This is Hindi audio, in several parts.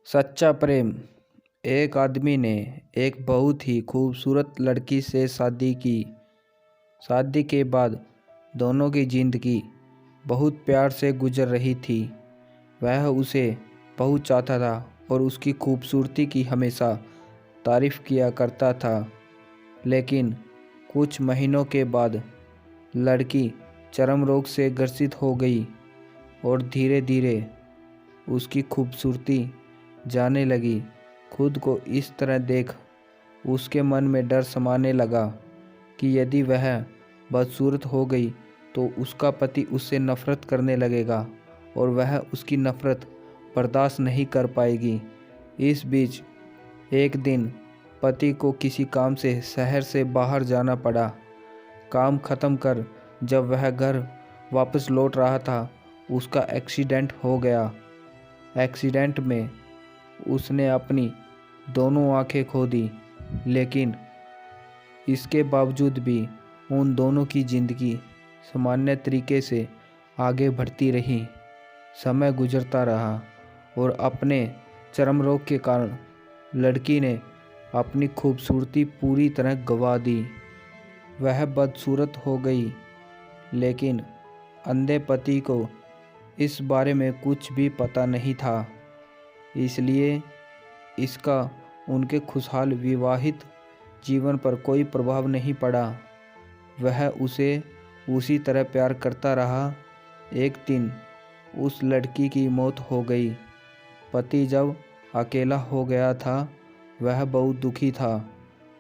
सच्चा प्रेम। एक आदमी ने एक बहुत ही खूबसूरत लड़की से शादी की। शादी के बाद दोनों की ज़िंदगी बहुत प्यार से गुजर रही थी। वह उसे बहुत चाहता था और उसकी खूबसूरती की हमेशा तारीफ़ किया करता था। लेकिन कुछ महीनों के बाद लड़की चर्म रोग से ग्रसित हो गई और धीरे धीरे उसकी खूबसूरती जाने लगी। खुद को इस तरह देख उसके मन में डर समाने लगा कि यदि वह बदसूरत हो गई तो उसका पति उससे नफ़रत करने लगेगा और वह उसकी नफ़रत बर्दाश्त नहीं कर पाएगी। इस बीच एक दिन पति को किसी काम से शहर से बाहर जाना पड़ा। काम ख़त्म कर जब वह घर वापस लौट रहा था, उसका एक्सीडेंट हो गया। एक्सीडेंट में उसने अपनी दोनों आंखें खो दी, लेकिन इसके बावजूद भी उन दोनों की ज़िंदगी सामान्य तरीके से आगे बढ़ती रही। समय गुजरता रहा और अपने चर्म रोग के कारण लड़की ने अपनी खूबसूरती पूरी तरह गंवा दी। वह बदसूरत हो गई, लेकिन अंधे पति को इस बारे में कुछ भी पता नहीं था, इसलिए इसका उनके खुशहाल विवाहित जीवन पर कोई प्रभाव नहीं पड़ा। वह उसे उसी तरह प्यार करता रहा। एक दिन उस लड़की की मौत हो गई। पति जब अकेला हो गया था, वह बहुत दुखी था।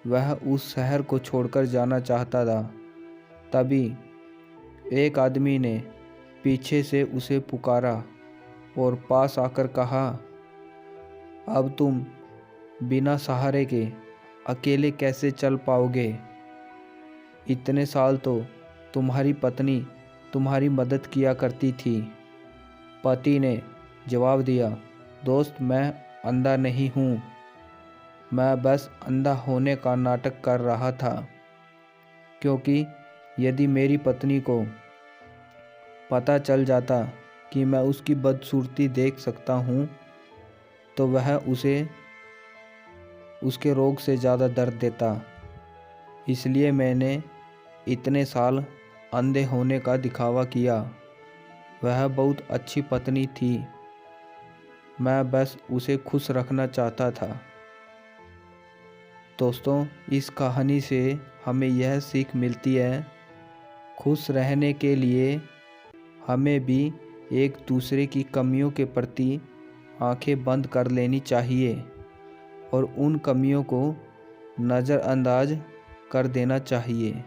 वह उस शहर को छोड़कर जाना चाहता था। तभी एक आदमी ने पीछे से उसे पुकारा और पास आकर कहा, अब तुम बिना सहारे के अकेले कैसे चल पाओगे? इतने साल तो तुम्हारी पत्नी तुम्हारी मदद किया करती थी। पति ने जवाब दिया, दोस्त, मैं अंधा नहीं हूँ, मैं बस अंधा होने का नाटक कर रहा था, क्योंकि यदि मेरी पत्नी को पता चल जाता कि मैं उसकी बदसूरती देख सकता हूँ तो वह उसे उसके रोग से ज़्यादा दर्द देता। इसलिए मैंने इतने साल अंधे होने का दिखावा किया। वह बहुत अच्छी पत्नी थी, मैं बस उसे खुश रखना चाहता था। दोस्तों, इस कहानी से हमें यह सीख मिलती है, खुश रहने के लिए हमें भी एक दूसरे की कमियों के प्रति आंखें बंद कर लेनी चाहिए और उन कमियों को नज़रअंदाज कर देना चाहिए।